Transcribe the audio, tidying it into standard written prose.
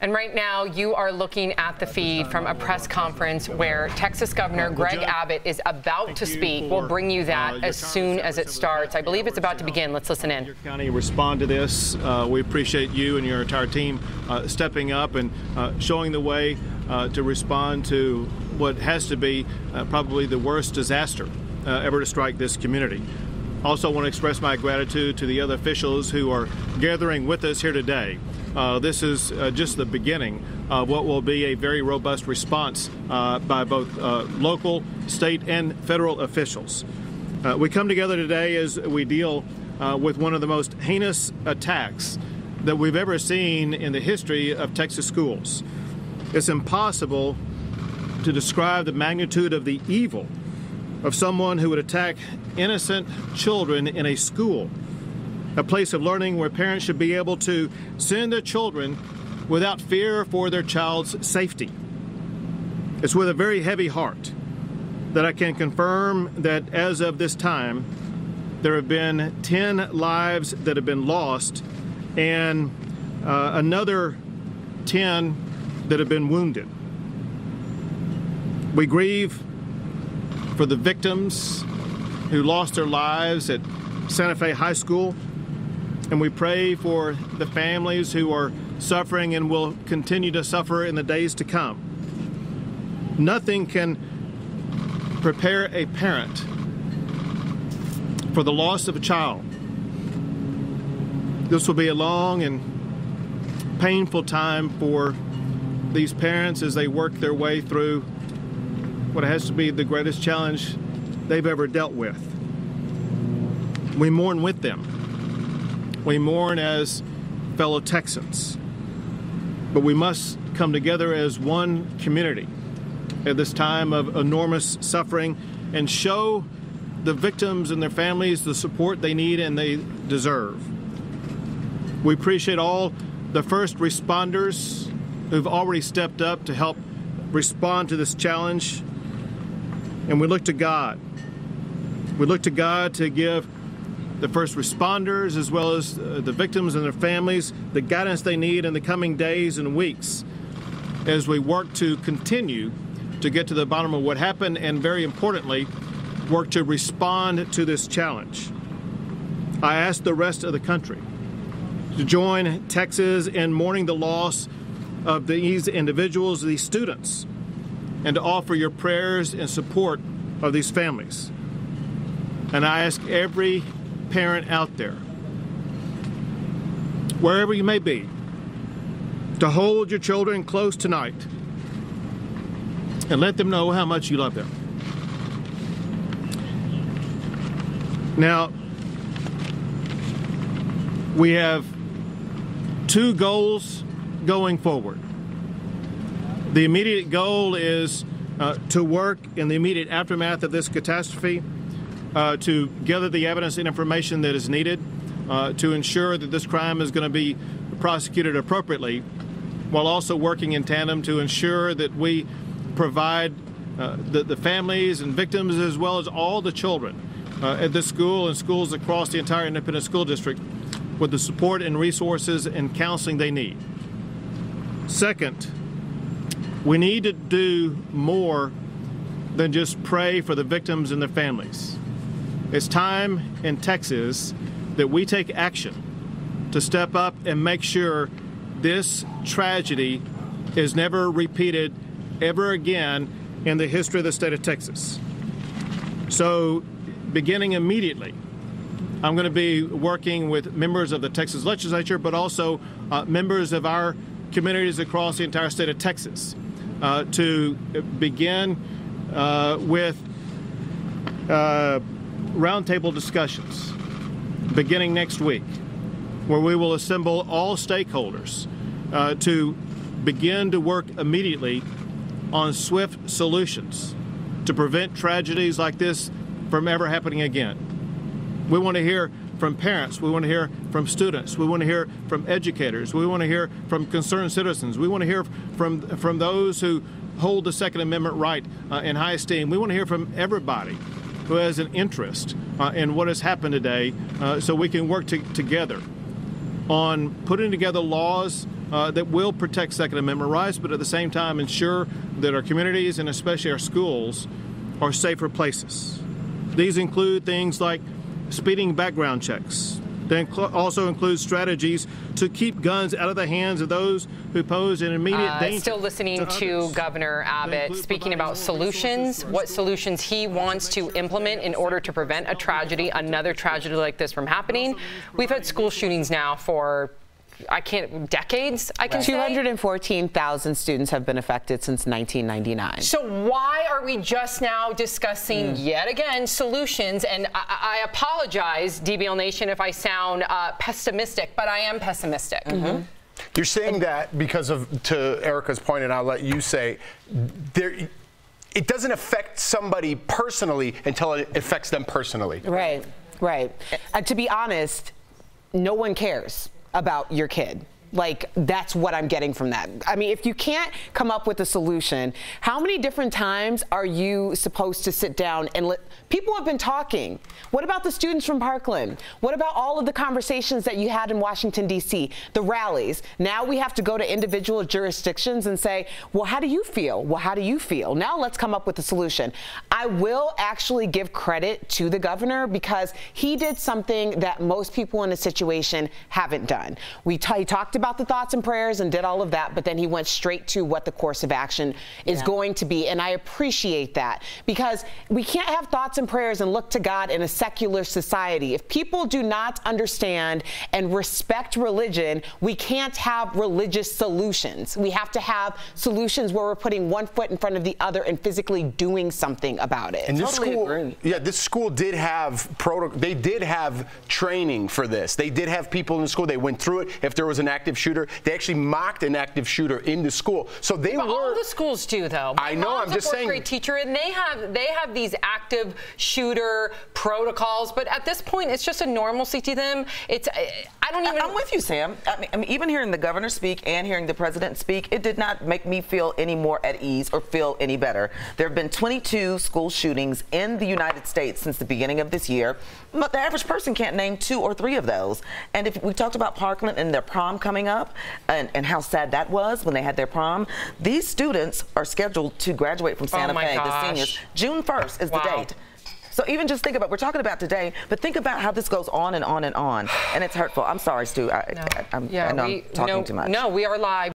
And right now, you are looking at the feed from a press conference where Texas Governor Greg Abbott is about to speak. We'll bring you that as soon as it starts. I believe it's about to begin. Let's listen in. Your county respond to this. We appreciate you and your entire team stepping up and showing the way to respond to what has to be probably the worst disaster ever to strike this community. Also want to express my gratitude to the other officials who are gathering with us here today. This is just the beginning of what will be a very robust response by both local, state, and federal officials. We come together today as we deal with one of the most heinous attacks that we've ever seen in the history of Texas schools. It's impossible to describe the magnitude of the evil of someone who would attack innocent children in a school, a place of learning where parents should be able to send their children without fear for their child's safety. It's with a very heavy heart that I can confirm that as of this time, there have been 10 lives that have been lost and another 10 that have been wounded. We grieve for the victims who lost their lives at Santa Fe High School, and we pray for the families who are suffering and will continue to suffer in the days to come. Nothing can prepare a parent for the loss of a child. This will be a long and painful time for these parents as they work their way through what has to be the greatest challenge they've ever dealt with. We mourn with them. We mourn as fellow Texans. But we must come together as one community at this time of enormous suffering and show the victims and their families the support they need and they deserve. We appreciate all the first responders who've already stepped up to help respond to this challenge. And we look to God. We look to God to give the first responders as well as the victims and their families the guidance they need in the coming days and weeks as we work to continue to get to the bottom of what happened and, very importantly, work to respond to this challenge. I ask the rest of the country to join Texas in mourning the loss of these individuals, these students, and to offer your prayers and support of these families. And I ask every parent out there, wherever you may be, to hold your children close tonight and let them know how much you love them. Now, we have two goals going forward. The immediate goal is to work in the immediate aftermath of this catastrophe to gather the evidence and information that is needed to ensure that this crime is going to be prosecuted appropriately, while also working in tandem to ensure that we provide the families and victims as well as all the children at this school and schools across the entire independent school district with the support and resources and counseling they need. Second, we need to do more than just pray for the victims and their families. It's time in Texas that we take action to step up and make sure this tragedy is never repeated ever again in the history of the state of Texas. So, beginning immediately, I'm going to be working with members of the Texas legislature, but also members of our communities across the entire state of Texas to begin with roundtable discussions beginning next week, where we will assemble all stakeholders to begin to work immediately on swift solutions to prevent tragedies like this from ever happening again. We want to hear from parents. We want to hear from students. We want to hear from educators. We want to hear from concerned citizens. We want to hear from those who hold the Second Amendment right in high esteem. We want to hear from everybody who has an interest in what has happened today so we can work together on putting together laws that will protect Second Amendment rights, but at the same time ensure that our communities and especially our schools are safer places. These include things like speeding background checks. They also include strategies to keep guns out of the hands of those who pose an immediate danger. Still listening to Governor Abbott speaking about solutions, what solutions he wants to implement in order to prevent a tragedy, another tragedy like this from happening. We've had school shootings now for decades, I can say. 214,000 students have been affected since 1999. So why are we just now discussing yet again solutions? And I apologize, DBL Nation, if I sound pessimistic, but I am pessimistic. You're saying that because to Erica's point, and I'll let you say, it doesn't affect somebody personally until it affects them personally. Right, right. To be honest, no one cares about your kid. Like, that's what I'm getting from that. I mean, if you can't come up with a solution, how many different times are you supposed to sit down and let people have been talking? What about the students from Parkland? What about all of the conversations that you had in Washington, D.C., the rallies? Now we have to go to individual jurisdictions and say, well, how do you feel? Well, how do you feel? Now let's come up with a solution. I will actually give credit to the governor because he did something that most people in a situation haven't done. He talked about the thoughts and prayers and did all of that, but then he went straight to what the course of action is going to be. And I appreciate that because we can't have thoughts and prayers and look to God in a secular society. If people do not understand and respect religion, we can't have religious solutions. We have to have solutions where we're putting one foot in front of the other and physically doing something about it. And this this school did have they did have training for this. They did have people in the school. They went through it. If there was an active shooter, they actually mocked an active shooter in the school. So they were. All the schools do, though. I know. I'm just saying. A fourth grade teacher, and they have these active shooter protocols. But at this point, it's just a normalcy to them. I'm with you, Sam. I mean, even hearing the governor speak and hearing the president speak, it did not make me feel any more at ease or feel any better. There have been 22 school shootings in the United States since the beginning of this year. But the average person can't name 2 or 3 of those. And if we talked about Parkland and their prom coming up and how sad that was when they had their prom, these students are scheduled to graduate from Santa Fe, the seniors. June 1st is the date. So even just think about, we're talking about today, but think about how this goes on and on and on. And it's hurtful. I'm sorry, Stu. I know I'm talking too much. No, we are live.